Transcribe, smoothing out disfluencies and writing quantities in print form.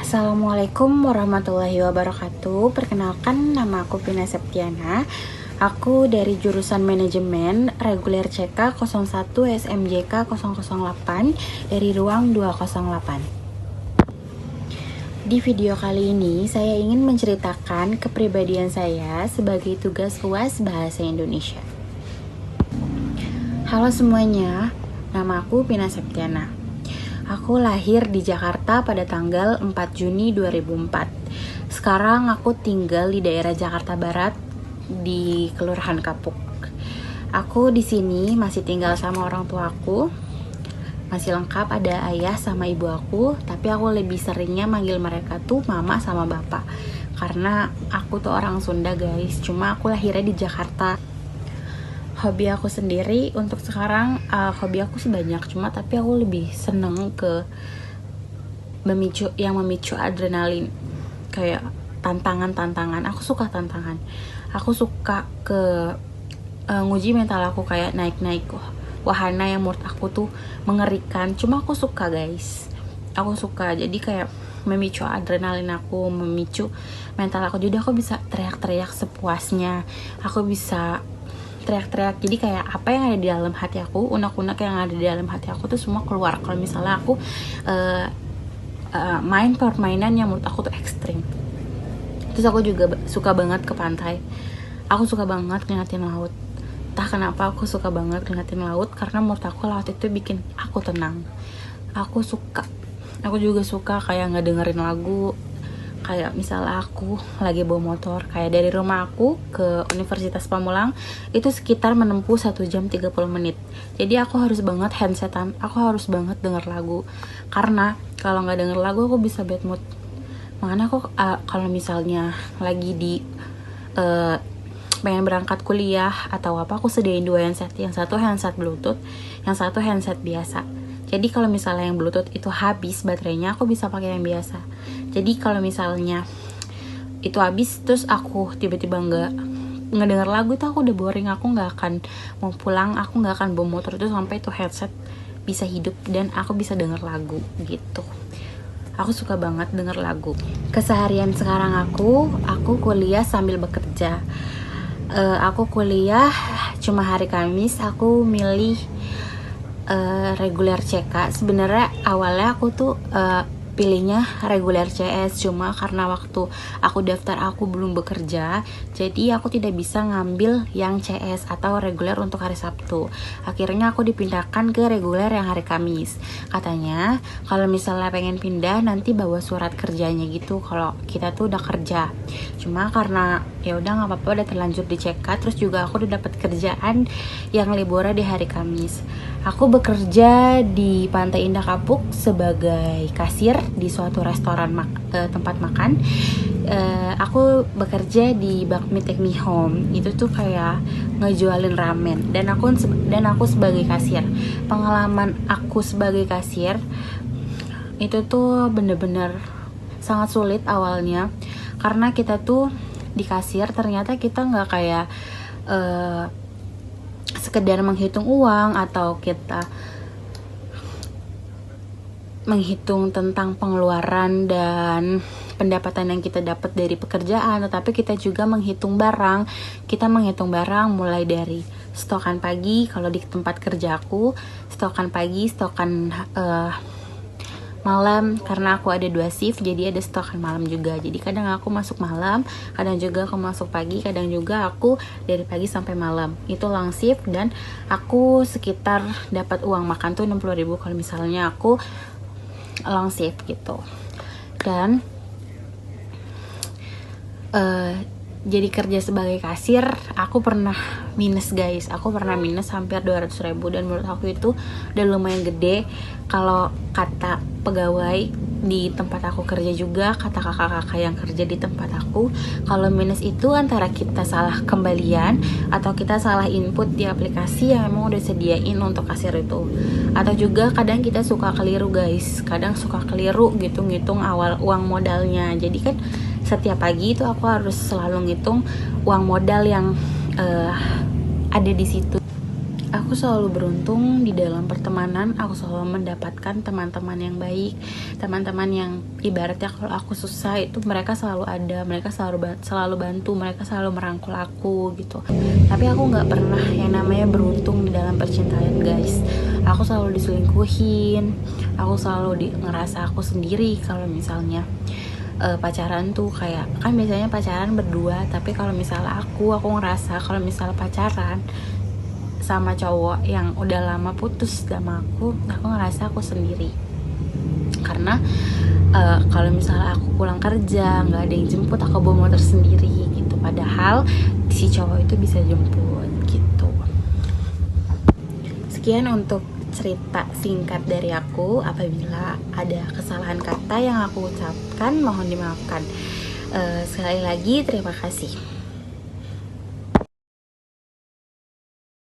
Assalamualaikum warahmatullahi wabarakatuh. Perkenalkan, nama aku Pina Septiana. Aku dari jurusan manajemen reguler CK 01 SMJK 008 dari ruang 208. Di video kali ini saya ingin menceritakan kepribadian saya sebagai tugas UAS Bahasa Indonesia. Halo semuanya, nama aku Pina Septiana. Aku lahir di Jakarta pada tanggal 4 Juni 2004. Sekarang aku tinggal di daerah Jakarta Barat di Kelurahan Kapuk. Aku di sini masih tinggal sama orang tua aku. Masih lengkap, ada ayah sama ibu aku, tapi aku lebih seringnya manggil mereka tuh mama sama bapak. Karena aku tuh orang Sunda, guys. Cuma aku lahirnya di Jakarta. Hobi aku sendiri untuk sekarang, hobi aku sih banyak, cuma tapi aku lebih seneng ke memicu adrenalin, kayak tantangan. Aku suka tantangan. Aku suka ke nguji mental aku, kayak naik wahana yang menurut aku tuh mengerikan. Cuma aku suka, guys. Aku suka. Jadi kayak memicu adrenalin aku, memicu mental aku. Jadi aku bisa teriak-teriak sepuasnya. Aku bisa teriak-teriak, jadi kayak apa yang ada di dalam hati aku, unek-unek yang ada di dalam hati aku tuh semua keluar. Kalau misalnya aku main permainan yang menurut aku tuh ekstrim. Terus aku juga suka banget ke pantai. Aku suka banget ngeliatin laut. Entah kenapa aku suka banget ngeliatin laut, karena menurut aku laut itu bikin aku tenang. Aku juga suka kayak ngedengerin lagu. Kayak misalnya aku lagi bawa motor, kayak dari rumah aku ke Universitas Pamulang itu sekitar menempuh 1 jam 30 menit. Jadi aku harus banget handsetan, aku harus banget denger lagu. Karena kalau nggak denger lagu aku bisa bad mood. Makanya aku kalau misalnya lagi di pengen berangkat kuliah atau apa, aku sediain 2 handset. Yang satu handset Bluetooth, yang satu handset biasa. Jadi kalau misalnya yang Bluetooth itu habis baterainya, aku bisa pakai yang biasa. Jadi kalau misalnya itu habis, terus aku tiba-tiba nggak ngedenger lagu, itu aku udah boring. Aku nggak akan mau pulang, aku nggak akan bawa motor itu sampai itu headset bisa hidup dan aku bisa denger lagu gitu. Aku suka banget denger lagu. Keseharian sekarang aku kuliah sambil bekerja. Aku kuliah cuma hari Kamis. Aku milih reguler CK. Sebenarnya awalnya aku tuh pilihnya reguler CS, cuma karena waktu aku daftar aku belum bekerja, jadi aku tidak bisa ngambil yang CS atau reguler untuk hari Sabtu. Akhirnya aku dipindahkan ke reguler yang hari Kamis. Katanya kalau misalnya pengen pindah nanti bawa surat kerjanya gitu kalau kita tuh udah kerja. Cuma karena ya udah nggak apa-apa, udah terlanjur di CK, terus juga aku udah dapat kerjaan yang liburnya di hari Kamis. Aku bekerja di Pantai Indah Kapuk sebagai kasir di suatu restoran tempat makan. Aku bekerja di Bakmi Take Me Home. Itu tuh kayak ngejualin ramen, dan aku sebagai kasir. Pengalaman aku sebagai kasir itu tuh bener-bener sangat sulit awalnya, karena kita tuh di kasir ternyata kita nggak kayak sekedar menghitung uang atau kita menghitung tentang pengeluaran dan pendapatan yang kita dapat dari pekerjaan, tetapi kita juga menghitung barang. Kita menghitung barang mulai dari stokan pagi, kalau di tempat kerjaku stokan pagi, stokan malam, karena aku ada 2 shift, jadi ada stokan malam juga. Jadi kadang aku masuk malam, kadang juga aku masuk pagi, kadang juga aku dari pagi sampai malam. Itu long shift, dan aku sekitar dapat uang makan tuh 60.000 kalau misalnya aku long shift gitu. Dan jadi kerja sebagai kasir, aku pernah minus, guys. Aku pernah minus hampir 200.000, dan menurut aku itu udah lumayan gede. Kalau kata pegawai di tempat aku kerja juga, kata kakak-kakak yang kerja di tempat aku, kalau minus itu antara kita salah kembalian atau kita salah input di aplikasi yang emang udah sediain untuk kasir itu. Atau juga kadang kita suka keliru, guys. Kadang suka keliru gitu ngitung awal uang modalnya. Jadi kan setiap pagi itu aku harus selalu ngitung uang modal yang ada di situ. Aku Aku selalu beruntung di dalam pertemanan. Aku selalu mendapatkan teman-teman yang baik, teman-teman yang ibaratnya kalau aku susah itu mereka selalu ada, mereka selalu bantu, mereka selalu merangkul aku gitu. Tapi aku nggak pernah yang namanya beruntung di dalam percintaan, guys. Aku selalu diselingkuhin, aku selalu ngerasa aku sendiri kalau misalnya pacaran tuh kayak kan biasanya pacaran berdua, tapi kalau misalnya aku ngerasa kalau misalnya pacaran sama cowok yang udah lama putus sama aku ngerasa aku sendiri karena kalau misalnya aku pulang kerja nggak ada yang jemput, aku bawa motor sendiri gitu, padahal si cowok itu bisa jemput gitu. Sekian untuk cerita singkat dari aku. Apabila ada kesalahan kata yang aku ucapkan, mohon dimaafkan. Sekali lagi terima kasih.